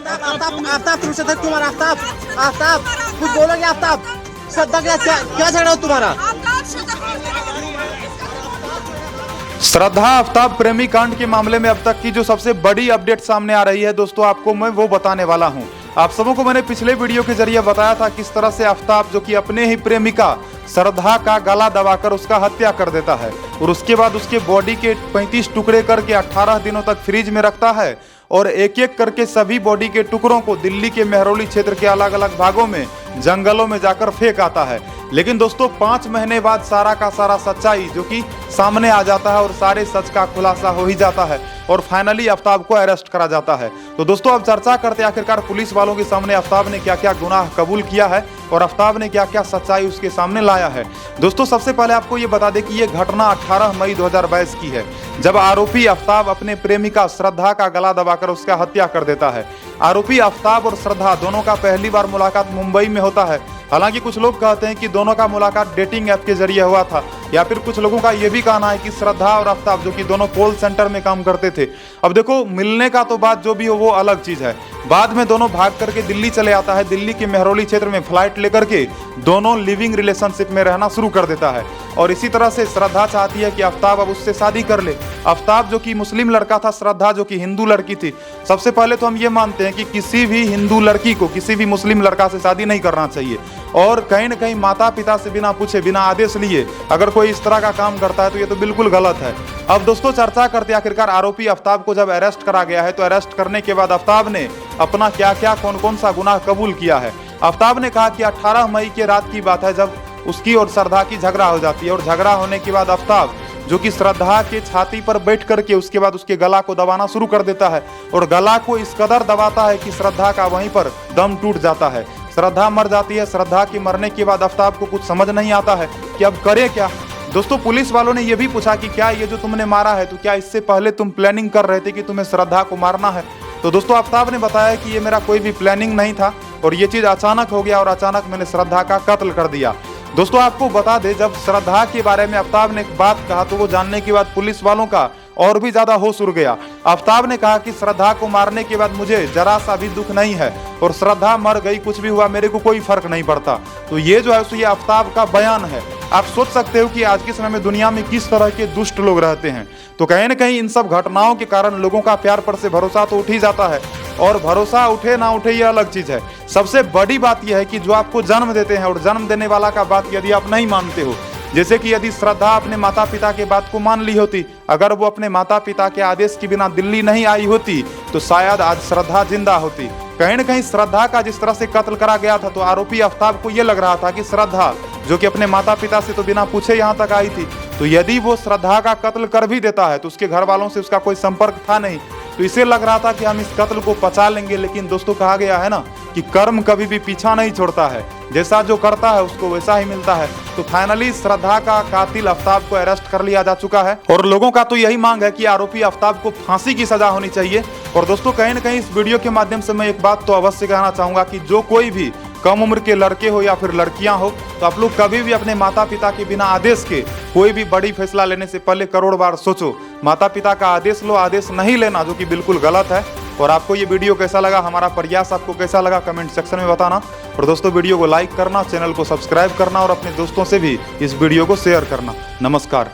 आफ्ताब आफ्ताब तुम से तुम्हारा आफ्ताब आफ्ताब कुछ बोलोगे आफ्ताब? श्रद्धा क्या झगड़ा हो तुम्हारा? श्रद्धा आफ्ताब प्रेमी कांड के मामले में अब तक की जो सबसे बड़ी अपडेट सामने आ रही है दोस्तों, आपको मैं वो बताने वाला हूं। आप सबों को मैंने पिछले वीडियो के जरिए बताया था किस तरह से आफ्ताब जो कि अपने ही प्रेमिका श्रद्धा का गला दबाकर उसका हत्या कर देता है और उसके बाद उसके बॉडी के 35 टुकड़े करके 18 दिनों तक फ्रिज में रखता है और एक एक करके सभी बॉडी के टुकड़ों को दिल्ली के मेहरौली क्षेत्र के अलग अलग भागों में जंगलों में जाकर फेंक आता है। लेकिन दोस्तों 5 महीने बाद सारा का सारा सच्चाई जो कि सामने आ जाता है और सारे सच का खुलासा हो ही जाता है और फाइनली आफ्ताब को अरेस्ट करा जाता है। तो दोस्तों अब चर्चा करते हैं आखिरकार पुलिस वालों के सामने आफ्ताब ने क्या क्या गुनाह कबूल किया है और आफ्ताब ने क्या क्या सच्चाई उसके सामने लाया है। दोस्तों सबसे पहले आपको ये बता दें कि ये घटना 18 मई 2022 की है, जब आरोपी आफ्ताब अपने प्रेमिका श्रद्धा का गला दबाकर उसका हत्या कर देता है। आरोपी आफ्ताब और श्रद्धा दोनों का पहली बार मुलाकात मुंबई में होता है। हालांकि कुछ लोग कहते हैं कि दोनों का मुलाकात डेटिंग ऐप के जरिए हुआ था, या फिर कुछ लोगों का यह भी कहना है कि श्रद्धा और आफ्ताब जो कि दोनों कॉल सेंटर में काम करते थे। अब देखो मिलने का तो बात जो भी हो वो अलग चीज है, बाद में दोनों भाग करके दिल्ली चले आता है। दिल्ली के मेहरौली क्षेत्र में फ्लाइट लेकर के दोनों लिविंग रिलेशनशिप में रहना शुरू कर देता है और इसी तरह से श्रद्धा चाहती है कि आफ्ताब अब उससे शादी कर ले। आफ्ताब जो कि मुस्लिम लड़का था, श्रद्धा जो कि हिंदू लड़की थी। सबसे पहले तो हम ये मानते हैं कि किसी भी हिंदू लड़की को किसी भी मुस्लिम लड़का से शादी नहीं करना चाहिए और कहीं ना कहीं माता पिता से बिना पूछे बिना आदेश लिए अगर कोई इस तरह का काम करता है तो ये तो बिल्कुल गलत है। अब दोस्तों चर्चा करते आखिरकार आरोपी आफ्ताब को जब अरेस्ट करा गया है तो अरेस्ट करने के बाद आफ्ताब ने अपना क्या क्या कौन कौन सा गुनाह कबूल किया है। आफ्ताब ने कहा कि 18 मई के रात की बात है जब उसकी और श्रद्धा की झगड़ा हो जाती है और झगड़ा होने के बाद आफ्ताब जो कि श्रद्धा के छाती पर बैठ करके उसके बाद उसके गला को दबाना शुरू कर देता है और गला को इस कदर दबाता है कि श्रद्धा का वहीं पर दम टूट जाता है। श्रद्धा मर जाती है। श्रद्धा के मरने के बाद आफ्ताब को कुछ समझ नहीं आता है कि अब करे क्या। दोस्तों पुलिस वालों ने यह भी पूछा कि क्या ये जो तुमने मारा है तो क्या इससे पहले तुम प्लानिंग कर रहे थे कि तुम्हें श्रद्धा को मारना है? तो दोस्तों आफ्ताब ने बताया कि ये मेरा कोई भी प्लानिंग नहीं था और ये चीज अचानक हो गया और अचानक मैंने श्रद्धा का कत्ल कर दिया। दोस्तों आपको बता दें जब श्रद्धा के बारे में आफ्ताब ने एक बात कहा तो वो जानने के बाद पुलिस वालों का और भी ज्यादा होश उड़ गया। आफ्ताब ने कहा कि श्रद्धा को मारने के बाद मुझे जरा सा भी दुख नहीं है और श्रद्धा मर गई कुछ भी हुआ मेरे को कोई फर्क नहीं पड़ता। तो ये जो है ये आफ्ताब का बयान है। आप सोच सकते हो कि आज के समय में दुनिया में किस तरह के दुष्ट लोग रहते हैं। तो कहीं ना कहीं इन सब घटनाओं के कारण लोगों का प्यार पर से भरोसा तो उठ ही जाता है और भरोसा उठे ना उठे ये अलग चीज है। सबसे बड़ी बात यह है कि जो आपको जन्म देते हैं और जन्म देने वाला का बात यदि आप नहीं मानते हो, जैसे कि यदि श्रद्धा अपने माता पिता के बात को मान ली होती, अगर वो अपने माता पिता के आदेश के बिना दिल्ली नहीं आई होती तो शायद आज श्रद्धा जिंदा होती। कहीं ना कहीं श्रद्धा का जिस तरह से कत्ल करा गया था तो आरोपी आफ्ताब को यह लग रहा था कि श्रद्धा जो कि अपने माता पिता से तो बिना पूछे यहाँ तक आई थी, तो यदि वो श्रद्धा का कत्ल कर भी देता है तो उसके घर वालों से उसका कोई संपर्क था नहीं, तो इसे लग रहा था कि हम इस कत्ल को पचा लेंगे। लेकिन दोस्तों कहा गया है ना कि कर्म कभी भी पीछा नहीं छोड़ता है, जैसा जो करता है उसको वैसा ही मिलता है। तो फाइनली श्रद्धा का कातिल आफ्ताब को अरेस्ट कर लिया जा चुका है और लोगों का तो यही मांग है कि आरोपी आफ्ताब को फांसी की सजा होनी चाहिए। और दोस्तों कहीं ना कहीं इस वीडियो के माध्यम से मैं एक बात तो अवश्य कहना चाहूंगा कि जो कोई भी कम उम्र के लड़के हो या फिर लड़कियां हो तो आप लोग कभी भी अपने माता पिता के बिना आदेश के कोई भी बड़ी फैसला लेने से पहले करोड़ बार सोचो। माता पिता का आदेश लो, आदेश नहीं लेना, जो कि बिल्कुल गलत है। और आपको ये वीडियो कैसा लगा, हमारा प्रयास आपको कैसा लगा कमेंट सेक्शन में बताना। और दोस्तों वीडियो को लाइक करना, चैनल को सब्सक्राइब करना और अपने दोस्तों से भी इस वीडियो को शेयर करना। नमस्कार।